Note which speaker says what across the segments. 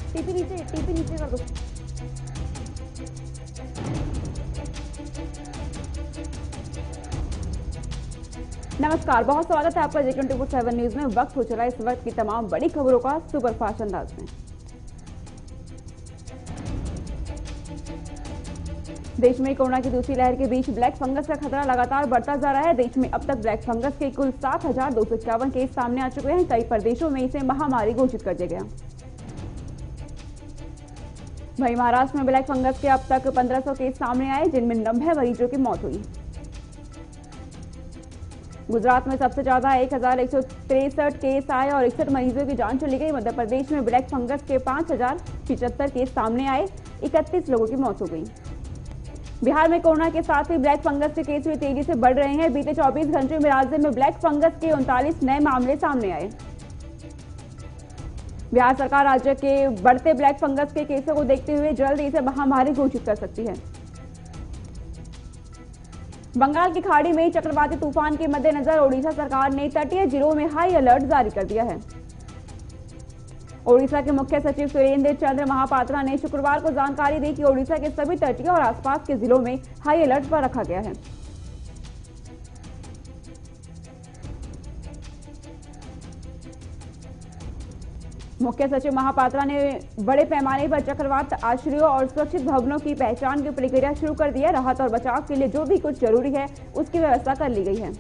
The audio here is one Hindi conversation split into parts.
Speaker 1: टीपी नीचे कर दो। नमस्कार, बहुत स्वागत है आपका J24/7 न्यूज में। वक्त हो चला इस वक्त की तमाम बड़ी खबरों का सुपरफास्ट अंदाज में। देश में कोरोना की दूसरी लहर के बीच ब्लैक फंगस का खतरा लगातार बढ़ता जा रहा है। देश में अब तक ब्लैक फंगस के कुल 7,251 केस सामने आ चुके हैं। कई प्रदेशों में इसे महामारी घोषित कर दिया गया। वहीं महाराष्ट्र में ब्लैक फंगस के अब तक 1500 केस सामने आए, जिनमें 90 मरीजों की मौत हुई। गुजरात में सबसे ज्यादा 1,163 केस आए और 61 मरीजों की जान चली गई। मध्य प्रदेश में ब्लैक फंगस के 5,075 केस सामने आए, 31 लोगों की मौत हो गई। बिहार में कोरोना के साथ ही ब्लैक फंगस के केस भी तेजी से बढ़ रहे हैं। बीते 24 घंटे में राज्य में ब्लैक फंगस के 39 नए मामले सामने आए। बिहार सरकार राज्य के बढ़ते ब्लैक फंगस के केसों को देखते हुए जल्द इसे महामारी घोषित कर सकती है। बंगाल की खाड़ी में चक्रवाती तूफान के मद्देनजर ओडिशा सरकार ने तटीय जिलों में हाई अलर्ट जारी कर दिया है। ओडिशा के मुख्य सचिव सुरेंद्र चंद्र महापात्रा ने शुक्रवार को जानकारी दी कि ओडिशा के सभी तटीय और आसपास के जिलों में हाई अलर्ट पर रखा गया है। मुख्य सचिव महापात्रा ने बड़े पैमाने पर चक्रवात आश्रयों और सुरक्षित भवनों की पहचान की प्रक्रिया शुरू कर दी है। राहत और बचाव के लिए जो भी कुछ जरूरी है उसकी व्यवस्था कर ली गई है।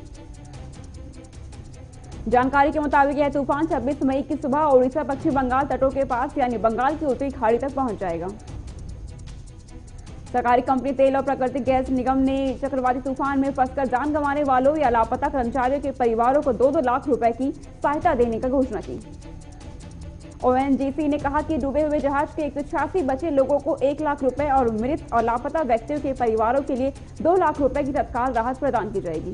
Speaker 1: जानकारी के मुताबिक यह तूफान 26 मई की सुबह ओडिशा पश्चिम बंगाल तटों के पास यानी बंगाल की उत्तरी खाड़ी तक पहुंच जाएगा। सरकारी कंपनी तेल और प्राकृतिक गैस निगम ने चक्रवाती तूफान में फंसकर जान गंवाने वालों या लापता कर्मचारियों के परिवारों को 2-2 लाख रुपए की सहायता देने की घोषणा की। ONGC ने कहा कि डूबे हुए जहाज के 186 बचे लोगों को 1 लाख रुपए और मृत और लापता व्यक्तियों के परिवारों के लिए 2 लाख रुपए की तत्काल राहत प्रदान की जाएगी।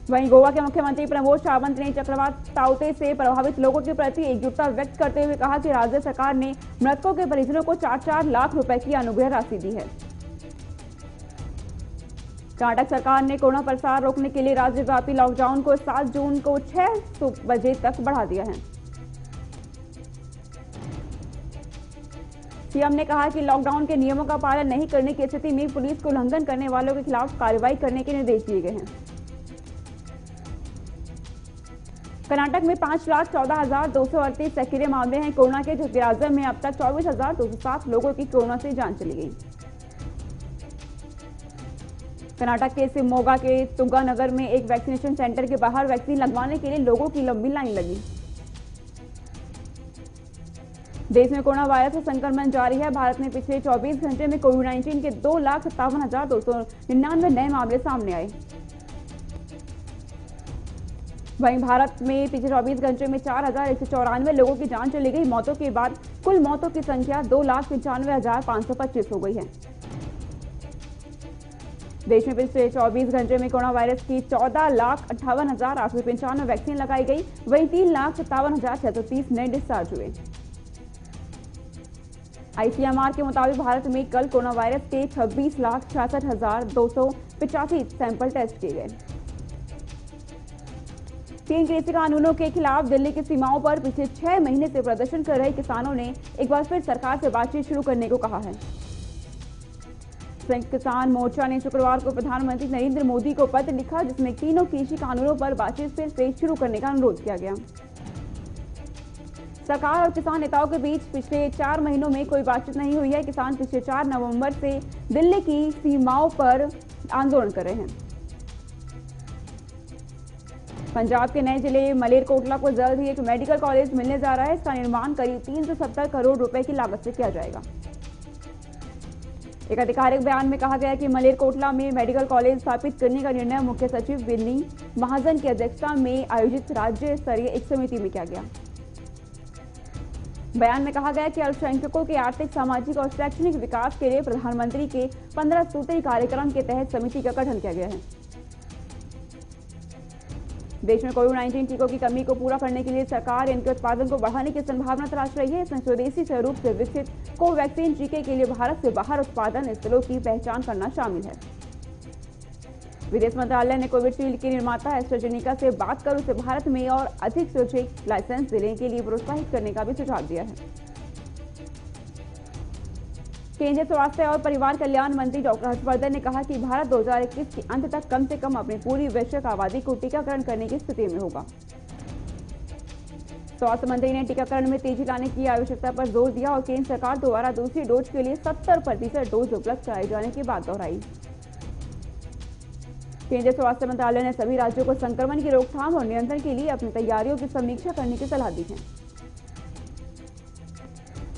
Speaker 1: वहीं गोवा के मुख्यमंत्री प्रमोद सावंत ने चक्रवात ताउते से प्रभावित लोगों के प्रति एकजुटता व्यक्त करते हुए कहा कि राज्य सरकार ने मृतकों के परिजनों को 4-4 लाख रुपए की अनुग्रह राशि दी है। कर्नाटक सरकार ने कोरोना प्रसार रोकने के लिए राज्यव्यापी लॉकडाउन को 7 जून को 6 बजे तक बढ़ा दिया है। सीएम ने कहा कि लॉकडाउन के नियमों का पालन नहीं करने की स्थिति में पुलिस को उल्लंघन करने वालों के खिलाफ कार्रवाई करने के निर्देश दिए गए हैं। कर्नाटक में 5,14,238 सक्रिय मामले हैं कोरोना के, जबकि राज्य में अब तक 24,207 लोगों की कोरोना से जान चली गई। कर्नाटक के शिवमोगा के तुंगानगर में एक वैक्सीनेशन सेंटर के बाहर वैक्सीन लगवाने के लिए लोगों की लंबी लाइन लगी। देश में कोरोना वायरस का संक्रमण जारी है। भारत में पिछले 24 घंटे में कोविड-19 के 2,57,299 नए मामले सामने आए। वहीं भारत में पिछले 24 घंटे में 4,194 लोगों की जान चली गई। मौतों के बाद कुल मौतों की संख्या 2,95,525 हो गई है। देश में पिछले 24 घंटे में कोरोना वायरस की 14,58,895 वैक्सीन लगाई गई। वहीं 3,57,630 नए डिस्चार्ज हुए। ICMR के मुताबिक भारत में कल कोरोना वायरस के 26,66,285 सैंपल टेस्ट किए गए। 3 कृषि कानूनों के खिलाफ दिल्ली की सीमाओं पर पिछले 6 महीने से प्रदर्शन कर रहे किसानों ने एक बार फिर सरकार से बातचीत शुरू करने को कहा है। संयुक्त किसान मोर्चा ने शुक्रवार को प्रधानमंत्री नरेंद्र मोदी को पत्र लिखा, जिसमें तीनों कृषि कानूनों पर बातचीत फिर से शुरू करने का अनुरोध किया गया। सरकार और किसान नेताओं के बीच पिछले 4 महीनों में कोई बातचीत नहीं हुई है। किसान पिछले 4 नवंबर से दिल्ली की सीमाओं पर आंदोलन कर रहे हैं। पंजाब के नए जिले मलेरकोटला को जल्द ही एक मेडिकल कॉलेज मिलने जा रहा है। इसका निर्माण करीब 370 करोड़ रुपए की लागत से किया जाएगा। एक आधिकारिक बयान में कहा गया कि मलेरकोटला में मेडिकल कॉलेज स्थापित करने का निर्णय मुख्य सचिव विनी महाजन की अध्यक्षता में आयोजित राज्य स्तरीय एक समिति में किया गया। बयान में कहा गया कि अल्पसंख्यकों के आर्थिक, सामाजिक और शैक्षणिक विकास के लिए प्रधानमंत्री के 15 सूत्री कार्यक्रम के तहत समिति का गठन किया गया है। देश में कोविड-19 टीकों की कमी को पूरा करने के लिए सरकार इनके उत्पादन को बढ़ाने की संभावना तलाश रही है। इसमें स्वदेशी स्वरूप से विकसित कोवैक्सीन टीके के लिए भारत से बाहर उत्पादन स्थलों की पहचान करना शामिल है। विदेश मंत्रालय ने कोविशील्ड की निर्माता एस्ट्राजेनेका से बात कर उसे भारत में और अधिक सुरक्षित लाइसेंस देने के लिए प्रोत्साहित करने का भी सुझाव दिया है। केंद्रीय स्वास्थ्य और परिवार कल्याण मंत्री डॉक्टर हर्षवर्धन ने कहा कि भारत 2021 के अंत तक कम से कम अपनी पूरी वैश्विक आबादी को टीकाकरण करने की स्थिति में होगा। स्वास्थ्य मंत्री ने टीकाकरण में तेजी लाने की आवश्यकता पर जोर दिया और केंद्र सरकार द्वारा दूसरी डोज के लिए 70% डोज उपलब्ध कराए जाने की बात दोहराई। केंद्रीय स्वास्थ्य मंत्रालय ने सभी राज्यों को संक्रमण की रोकथाम और नियंत्रण के लिए अपनी तैयारियों की समीक्षा करने की सलाह दी है।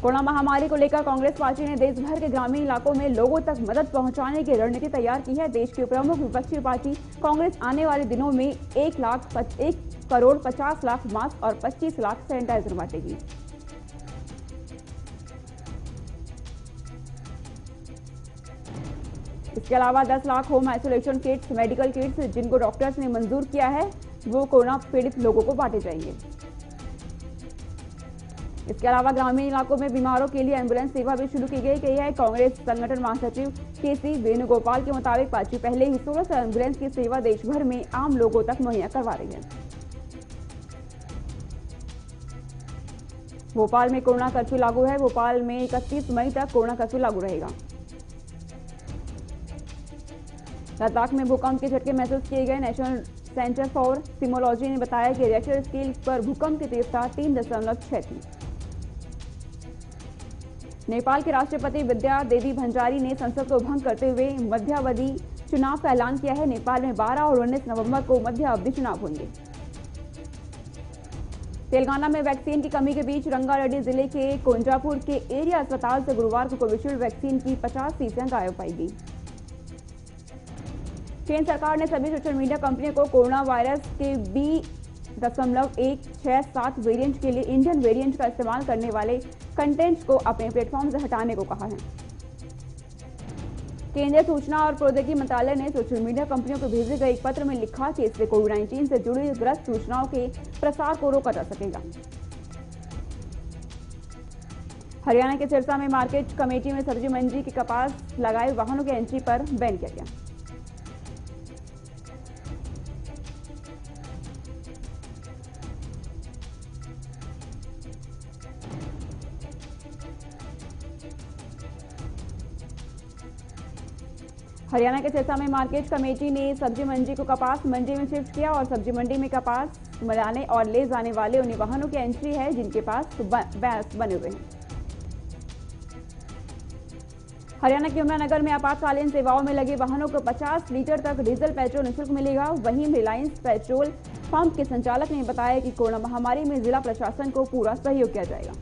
Speaker 1: कोरोना महामारी को लेकर कांग्रेस पार्टी ने देश भर के ग्रामीण इलाकों में लोगों तक मदद पहुंचाने की रणनीति तैयार की है। देश की प्रमुख विपक्षी पार्टी कांग्रेस आने वाले दिनों में 1,50,00,000 मास्क और 25 लाख सैनिटाइजर बांटेगी। इसके अलावा 10 lakh home isolation kits, medical kits जिनको डॉक्टर्स ने मंजूर किया है वो कोरोना पीड़ित लोगों को बांटे जाएंगे। इसके अलावा ग्रामीण इलाकों में बीमारों के लिए एम्बुलेंस सेवा भी शुरू की गई है। कांग्रेस संगठन महासचिव केसी वेणुगोपाल के मुताबिक पार्टी पहले ही 1600 एम्बुलेंस की सेवा देश भर में आम लोगों तक मुहैया करवा रही है। भोपाल में कोरोना कर्फ्यू लागू है। भोपाल में 31 मई तक कोरोना कर्फ्यू लागू रहेगा। लद्दाख में भूकंप के झटके महसूस किए गए। नेशनल सेंटर फॉर सिमोलॉजी ने बताया कि रिएक्टर स्केल पर भूकंप की तीव्रता 3.6 थी। नेपाल के राष्ट्रपति विद्या देवी भंडारी ने संसद को भंग करते हुए मध्यावधि चुनाव का ऐलान किया है। नेपाल में 12 और 19 नवंबर को मध्यावधि चुनाव होंगे। तेलंगाना में वैक्सीन की कमी के बीच रंगारेड्डी जिले के कोंजापुर के एरिया अस्पताल से गुरुवार को कोविशील्ड वैक्सीन की 50 शीशियां गायब पाई गई। केंद्र सरकार ने सभी सोशल मीडिया कंपनियों को कोरोना वायरस के B.167 वेरिएंट के लिए इंडियन वेरिएंट का इस्तेमाल करने वाले कंटेंट्स को अपने प्लेटफॉर्म से हटाने को कहा है। केंद्रीय सूचना और प्रौद्योगिकी मंत्रालय ने सोशल मीडिया कंपनियों को भेजे गए एक पत्र में लिखा कि इससे कोविड-19 से जुड़ी गलत सूचनाओं के प्रसार को रोका जा सकेगा। हरियाणा के सिरसा में मार्केट कमेटी में सब्जी मंडी के कपास लगाए वाहनों के एंट्री पर बैन किया गया। हरियाणा के सिरसा में मार्केट कमेटी ने सब्जी मंडी को कपास मंडी में शिफ्ट किया और सब्जी मंडी में कपास लाने और ले जाने वाले उन्हीं वाहनों की एंट्री है जिनके पास बैस बने हुए हैं। हरियाणा के यमुनानगर में आपातकालीन सेवाओं में लगे वाहनों को 50 लीटर तक डीजल पेट्रोल निःशुल्क मिलेगा। वहीं रिलायंस पेट्रोल पंप के संचालक ने बताया कि कोरोना महामारी में जिला प्रशासन को पूरा सहयोग किया जाएगा।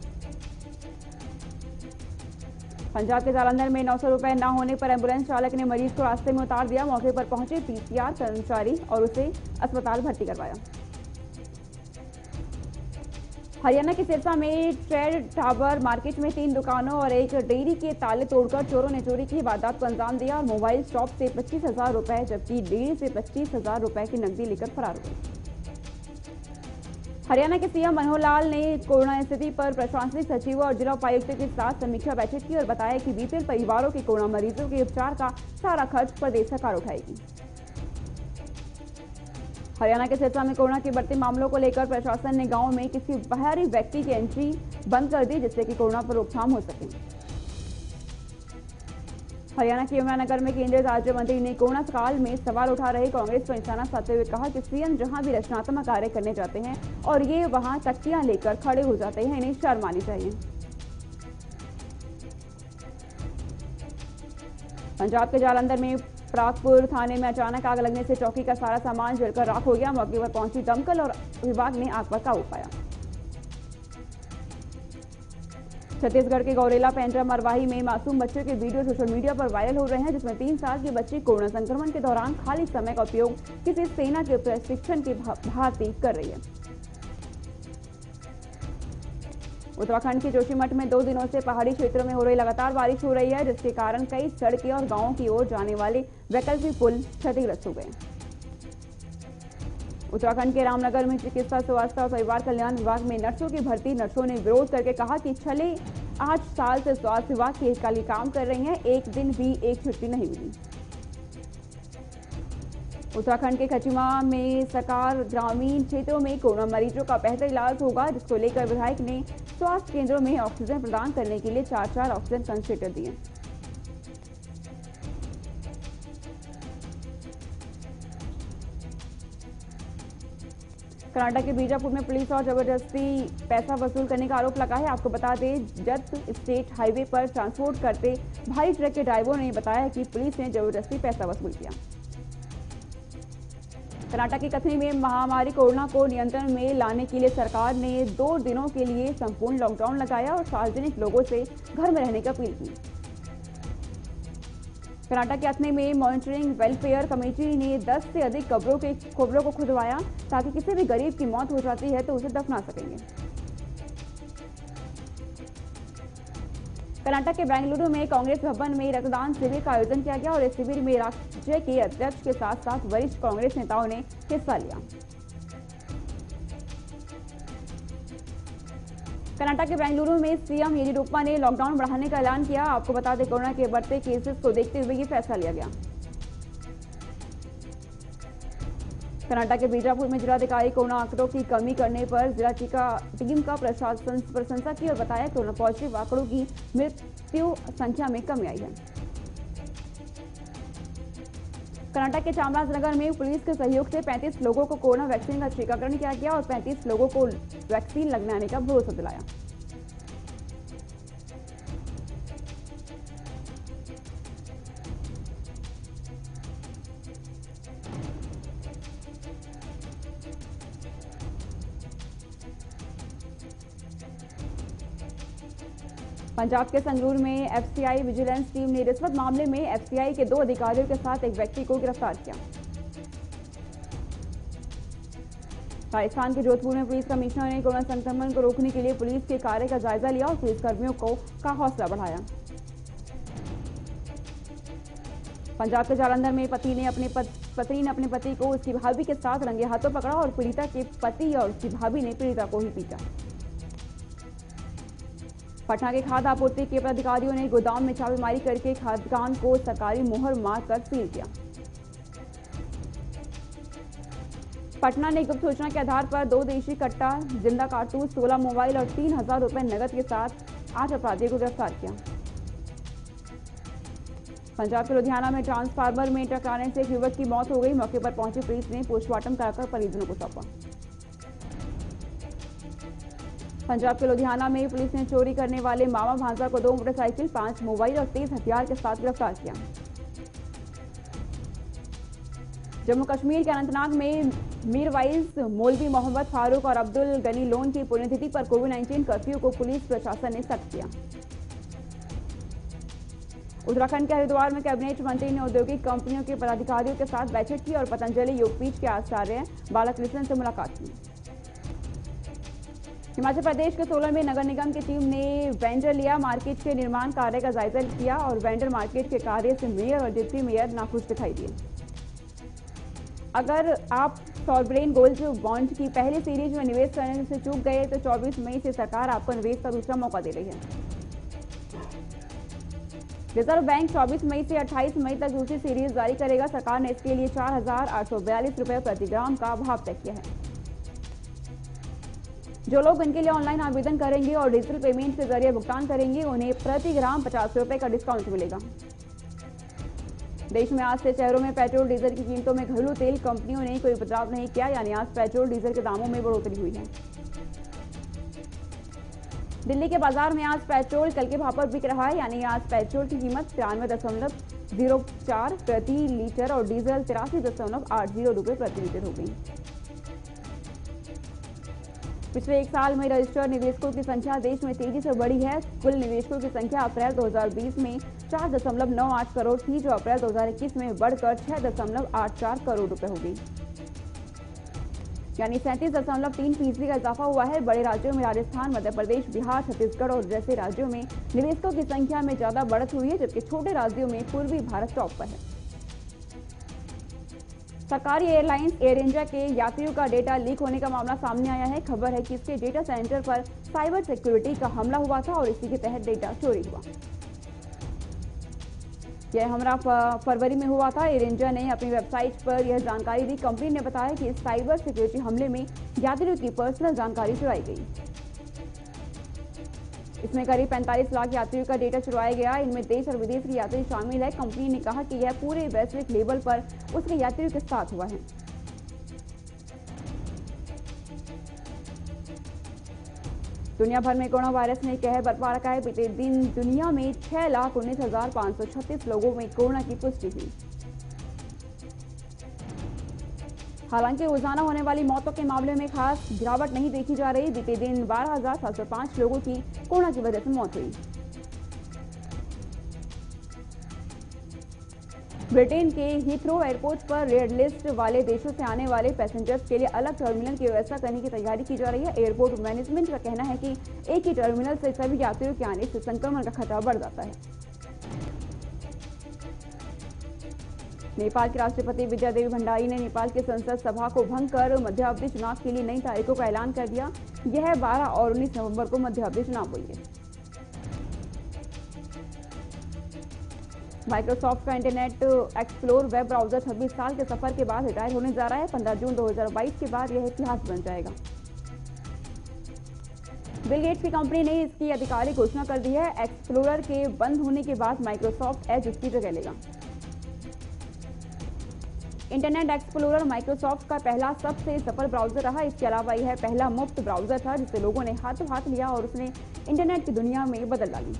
Speaker 1: पंजाब के जालंधर में 900 रुपए न होने पर एम्बुलेंस चालक ने मरीज को रास्ते में उतार दिया। मौके पर पहुंचे पीसीआर कर्मचारी और उसे अस्पताल भर्ती करवाया। हरियाणा के सिरसा में ट्रेड टावर मार्केट में 3 दुकानों और एक डेयरी के ताले तोड़कर चोरों ने चोरी की वारदात को अंजाम दिया और मोबाइल शॉप से 25,000 रुपए जबकि डेयरी से 25,000 रुपए की नकदी लेकर फरार हुए। हरियाणा के सीएम मनोहर लाल ने कोरोना स्थिति पर प्रशासनिक सचिव और जिला उपायुक्तों के साथ समीक्षा बैठक की और बताया कि बीपीएल परिवारों के कोरोना मरीजों के उपचार का सारा खर्च प्रदेश सरकार उठाएगी। हरियाणा के सिरसा में कोरोना के बढ़ते मामलों को लेकर प्रशासन ने गांव में किसी बाहरी व्यक्ति की एंट्री बंद कर दी जिससे कि कोरोना पर रोकथाम हो सके। हरियाणा के यमुनानगर में केंद्रीय राज्य मंत्री ने कोरोना काल में सवाल उठा रहे कांग्रेस पर निशाना साधते हुए कहा कि सीएम जहां भी रचनात्मक कार्य करने जाते हैं और ये वहां तख्तियां लेकर खड़े हो जाते हैं, इन्हें शर्म आनी चाहिए। पंजाब के जालंधर में प्रागपुर थाने में अचानक आग लगने से चौकी का सारा सामान जलकर राख हो गया। मौके पर पहुंची दमकल और विभाग ने आग पर काबू पाया। छत्तीसगढ़ के गौरेला पेंड्रा मरवाही में मासूम बच्चों के वीडियो सोशल मीडिया पर वायरल हो रहे हैं जिसमें 3 साल की बच्ची कोरोना संक्रमण के दौरान खाली समय का उपयोग किसी सेना के प्रशिक्षण की भांति कर रही है। उत्तराखंड के जोशीमठ में 2 दिनों से पहाड़ी क्षेत्रों में हो रही लगातार बारिश हो रही है जिसके कारण कई सड़कें और गांवों की ओर जाने वाले वैकल्पिक पुल क्षतिग्रस्त हो गए। उत्तराखंड के रामनगर में चिकित्सा स्वास्थ्य और परिवार कल्याण विभाग में नर्सों की भर्ती नर्सों ने विरोध करके कहा कि छले 8 साल से स्वास्थ्य विभाग के काम कर रही हैं, एक दिन भी एक छुट्टी नहीं मिली। उत्तराखंड के खचिमा में सरकार ग्रामीण क्षेत्रों में कोरोना मरीजों का बेहतर इलाज होगा, जिसको लेकर विधायक ने स्वास्थ्य केंद्रों में ऑक्सीजन प्रदान करने के लिए 4 ऑक्सीजन कंसंट्रेटर दिए। कर्नाटक के बीजापुर में पुलिस और जबरदस्ती पैसा वसूल करने का आरोप लगा है। आपको बता दें, जत स्टेट हाईवे पर ट्रांसपोर्ट करते भारी ट्रक के ड्राइवरों ने बताया कि पुलिस ने जबरदस्ती पैसा वसूल किया। कर्नाटक के कथनी में महामारी कोरोना को नियंत्रण में लाने के लिए सरकार ने 2 दिनों के लिए संपूर्ण लॉकडाउन लगाया और सार्वजनिक लोगों से घर में रहने की अपील की। कर्नाटक के अथनी में मॉनिटरिंग वेलफेयर कमेटी ने 10 से अधिक कब्रों को खुदवाया ताकि किसी भी गरीब की मौत हो जाती है तो उसे दफना सकेंगे। कर्नाटक के बेंगलुरु में कांग्रेस भवन में रक्तदान शिविर का आयोजन किया गया और इस शिविर में राज्य के अध्यक्ष के साथ साथ वरिष्ठ कांग्रेस नेताओं ने हिस्सा लिया। कर्नाटक के बेंगलुरु में सीएम येदियुरप्पा ने लॉकडाउन बढ़ाने का ऐलान किया। आपको बता दें, कोरोना के बढ़ते केसेस को देखते हुए ये फैसला लिया गया। कर्नाटक के बीजापुर में जिलाधिकारी कोरोना आंकड़ों की कमी करने पर जिला टीम का प्रशंसा की और बताया कोरोना पॉजिटिव आंकड़ों की मृत्यु संख्या में कमी आई है। कर्नाटक के चामराजनगर में पुलिस के सहयोग से 35 लोगों को कोरोना वैक्सीन का टीकाकरण किया गया और 35 लोगों को वैक्सीन लगने का भरोसा दिलाया। पंजाब के संगरूर में एफसीआई विजिलेंस टीम ने रिश्वत मामले में एफसीआई के 2 अधिकारियों के साथ एक व्यक्ति को गिरफ्तार किया। राजस्थान के जोधपुर में पुलिस कमिश्नर ने कोरोना संक्रमण को रोकने के लिए पुलिस के कार्य का जायजा लिया और पुलिसकर्मियों का हौसला बढ़ाया। पंजाब के जालंधर में पत्नी ने अपने पति को उसकी भाभी के साथ रंगे हाथों पकड़ा और पीड़िता के पति और उसकी भाभी ने पीड़िता को ही पीटा। पटना के खाद्य आपूर्ति के पदाधिकारियों ने गोदाम में छापेमारी करके खाद्यान्न को सरकारी मुहर मारकर सील किया। पटना ने गुप्त सूचना के आधार पर 2 देशी कट्टा, जिंदा कारतूस, 16 मोबाइल और 3000 रुपए नकद के साथ 8 अपराधियों को गिरफ्तार किया। पंजाब के लुधियाना में ट्रांसफार्मर में टकराने से एक युवक की मौत हो गई। मौके पर पहुंची पुलिस ने पोस्टमार्टम कराकर परिजनों को सौंपा। पंजाब के लुधियाना में पुलिस ने चोरी करने वाले मामा भांजा को 2 मोटरसाइकिल, 5 मोबाइल और तेज हथियार के साथ गिरफ्तार किया। जम्मू कश्मीर के अनंतनाग में मीरवाइज, मौलवी मोहम्मद फारूक और अब्दुल गनी लोन की पुण्यतिथि पर कोविड-19 कर्फ्यू को पुलिस प्रशासन ने सख्त किया। उत्तराखंड के हरिद्वार में कैबिनेट मंत्री ने औद्योगिक कंपनियों के पदाधिकारियों के साथ बैठक की और पतंजलि योगपीठ के आचार्य बालाकृष्णन से मुलाकात की। हिमाचल प्रदेश के सोलन में नगर निगम की टीम ने वेंडर लिया मार्केट के निर्माण कार्य का जायजा किया और वेंडर मार्केट के कार्य से मेयर और डिप्टी मेयर नाखुश दिखाई दिए। अगर आप सॉवरेन गोल्ड बॉन्ड की पहली सीरीज में निवेश करने से चूक गए तो 24 मई से सरकार आपको निवेश का दूसरा मौका दे रही है। रिजर्व बैंक 24 मई से 28 मई तक दूसरी सीरीज जारी करेगा। सरकार ने इसके लिए 4,842 रुपए प्रति ग्राम का भाव तय किया है। जो लोग इनके लिए ऑनलाइन आवेदन करेंगे और डिजिटल पेमेंट के जरिए भुगतान करेंगे, उन्हें प्रति ग्राम 50 रुपए का डिस्काउंट मिलेगा। देश में आज से शहरों में पेट्रोल डीजल की कीमतों में घरेलू तेल कंपनियों ने कोई बदलाव नहीं किया, यानी आज पेट्रोल डीजल के दामों में बढ़ोतरी हुई है। दिल्ली के बाजार में आज पेट्रोल कल के भाव पर बिक रहा है, यानी आज पेट्रोल की कीमत 93.04 प्रति लीटर और डीजल 83.80 रुपए प्रति लीटर हो गई। पिछले 1 साल में रजिस्टर्ड निवेशकों की संख्या देश में तेजी से बढ़ी है। कुल निवेशकों की संख्या अप्रैल 2020 में 4.98 करोड़ थी, जो अप्रैल 2021 में बढ़कर 6.84 करोड़ रुपए हो गई, यानी 37.3% का इजाफा हुआ है। बड़े राज्यों में राजस्थान, मध्य प्रदेश, बिहार, छत्तीसगढ़ और जैसे राज्यों में निवेशकों की संख्या में ज्यादा बढ़त हुई है, जबकि छोटे राज्यों में पूर्वी भारत टॉप पर है। सरकारी एयरलाइंस एयर इंडिया के यात्रियों का डेटा लीक होने का मामला सामने आया है। खबर है कि इसके डेटा सेंटर पर साइबर सिक्योरिटी का हमला हुआ था और इसी के तहत डेटा चोरी हुआ। यह हमला फरवरी में हुआ था। एयर इंडिया ने अपनी वेबसाइट पर यह जानकारी दी। कंपनी ने बताया कि इस साइबर सिक्योरिटी हमले में यात्रियों की पर्सनल जानकारी चुराई गई। इसमें करीब 45 लाख यात्रियों का डेटा चुराया गया। इनमें देश और विदेश के यात्री शामिल है। कंपनी ने कहा कि यह पूरे वैश्विक लेवल पर उसके यात्रियों के साथ हुआ है। दुनिया भर में कोरोना वायरस ने कहर बरपा रखा है। बीते दिन दुनिया में 6,19,536 लोगों में कोरोना की पुष्टि हुई। हालांकि रोजाना होने वाली मौतों के मामले में खास गिरावट नहीं देखी जा रही। बीते दिन 12,705 लोगों की कोरोना की वजह से मौत हुई। ब्रिटेन के हीथ्रो एयरपोर्ट पर रेड लिस्ट वाले देशों से आने वाले पैसेंजर्स के लिए अलग टर्मिनल की व्यवस्था करने की तैयारी की जा रही है। एयरपोर्ट मैनेजमेंट का कहना है कि एक ही टर्मिनल से सभी यात्रियों के आने से संक्रमण का खतरा बढ़ जाता है। नेपाल के राष्ट्रपति विद्यादेवी भंडारी ने नेपाल की संसद सभा को भंग कर मध्यावधि चुनाव के लिए नई तारीखों का ऐलान कर दिया। यह 12 और 19 नवंबर को मध्यावधि चुनाव होंगे। माइक्रोसॉफ्ट का इंटरनेट एक्सप्लोर वेब ब्राउजर 26 साल के सफर के बाद रिटायर होने जा रहा है। 15 जून 2022 के बाद यह इतिहास बन जाएगा। बिल गेट्स की कंपनी ने इसकी आधिकारिक घोषणा कर दी है। एक्सप्लोरर के बंद होने के बाद माइक्रोसॉफ्ट एज उसकी जगह लेगा। इंटरनेट एक्सप्लोरर माइक्रोसॉफ्ट का पहला सबसे सफल ब्राउजर रहा। इसके अलावा यह पहला मुफ्त ब्राउजर था जिसे लोगों ने हाथों हाथ लिया और उसने इंटरनेट की दुनिया में बदल डाली।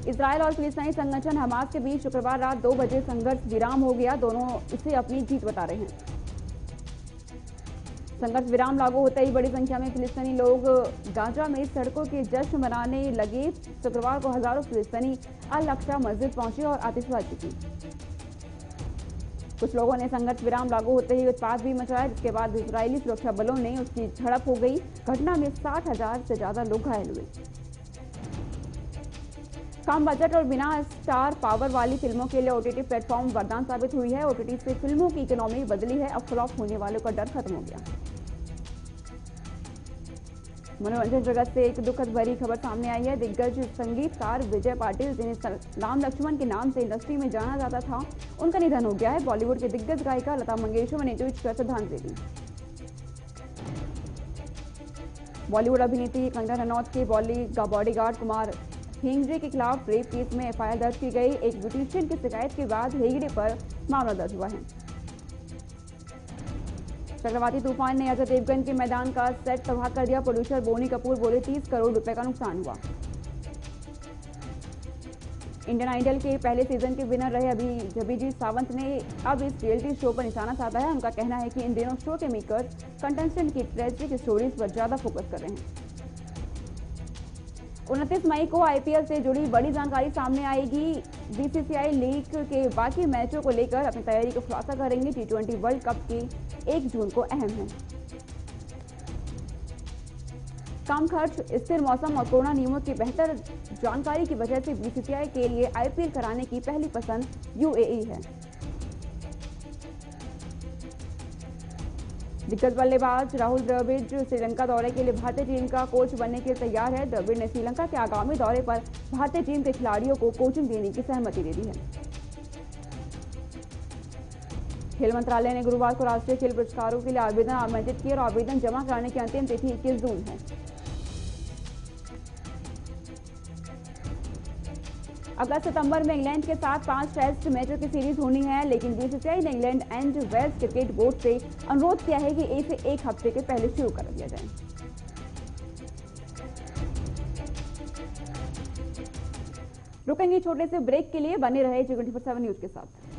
Speaker 1: इजरायल और फिलिस्तीनी संगठन हमास के बीच शुक्रवार रात 2 बजे संघर्ष विराम हो गया। दोनों इसे अपनी जीत बता रहे हैं। संघर्ष विराम लागू होते ही बड़ी संख्या में फिलिस्तीनी लोग गाजा में सड़कों के जश्न मनाने लगे। शुक्रवार को हजारों फिलिस्तीनी अल अक्सा मस्जिद पहुंचे और आतिशबाजी की। कुछ लोगों ने संघर्ष विराम लागू होते ही उत्पात भी मचाया, जिसके बाद इजरायली सुरक्षा बलों ने उसकी झड़प हो गई। घटना में 60,000 से ज्यादा लोग घायल हुए। कम बजट और बिना स्टार पावर वाली फिल्मों के लिए ओटीटी प्लेटफॉर्म वरदान साबित हुई है। ओटीटी से फिल्मों की इकोनॉमी बदली है। अब फ्लॉप होने वालों का डर खत्म हो गया। मनोरंजन जगत से एक दुखद भरी खबर सामने आई है। दिग्गज संगीतकार विजय पाटिल, जिन्हें राम लक्ष्मण के नाम से इंडस्ट्री में जाना जाता था, उनका निधन हो गया है। बॉलीवुड के दिग्गज गायिका लता मंगेशकर ने ट्वीट कर श्रद्धांजलि दी। बॉलीवुड अभिनेत्री कंगना रनौत के बॉडीगार्ड कुमार हेगड़े के खिलाफ रेप केस में एफआईआर दर्ज की गई। एक ब्यूटिशियन की शिकायत के बाद हेगड़े पर मामला दर्ज हुआ है। चक्रवाती तूफान ने अजय देवगन के मैदान का सेट तबाह कर दिया। प्रोड्यूसर बोनी कपूर बोले 30 करोड़ रुपए का नुकसान हुआ। इंडियन आइडल के पहले सीजन के विनर रहे अभिजीत सावंत ने अब इस रियलिटी शो पर निशाना साधा है। उनका कहना है कि इन दिनों शो के मेकर्स कंटेस्टेंट की ट्रेजिक स्टोरीज पर ज्यादा फोकस कर रहे हैं। 29 मई को आईपीएल से जुड़ी बड़ी जानकारी सामने आएगी। बीसीसीआई लीग के बाकी मैचों को लेकर अपनी तैयारी को खुलासा करेंगे। T20 वर्ल्ड कप के 1 जून को अहम है। कम खर्च, स्थिर मौसम और कोरोना नियमों की बेहतर जानकारी की वजह से बीसीसीआई के लिए आईपीएल कराने की पहली पसंद यूएई है। दिग्गज बल्लेबाज राहुल द्रविड़ श्रीलंका दौरे के लिए भारतीय टीम का कोच बनने के लिए तैयार है। द्रविड़ ने श्रीलंका के आगामी दौरे पर भारतीय टीम के खिलाड़ियों को कोचिंग देने की सहमति दे दी है। खेल मंत्रालय ने गुरुवार को राष्ट्रीय खेल पुरस्कारों के लिए आवेदन आमंत्रित किए और आवेदन जमा कराने की अंतिम तिथि 21 जून है। अगस्त सितंबर में इंग्लैंड के साथ 5 टेस्ट मैचों की सीरीज होनी है, लेकिन बीसीसीआई ने England and Wales cricket board से अनुरोध किया है कि इसे 1 हफ्ते के पहले शुरू कर दिया जाए। रुकेंगे छोटे से ब्रेक के लिए, बने रहे G24/7 न्यूज के साथ।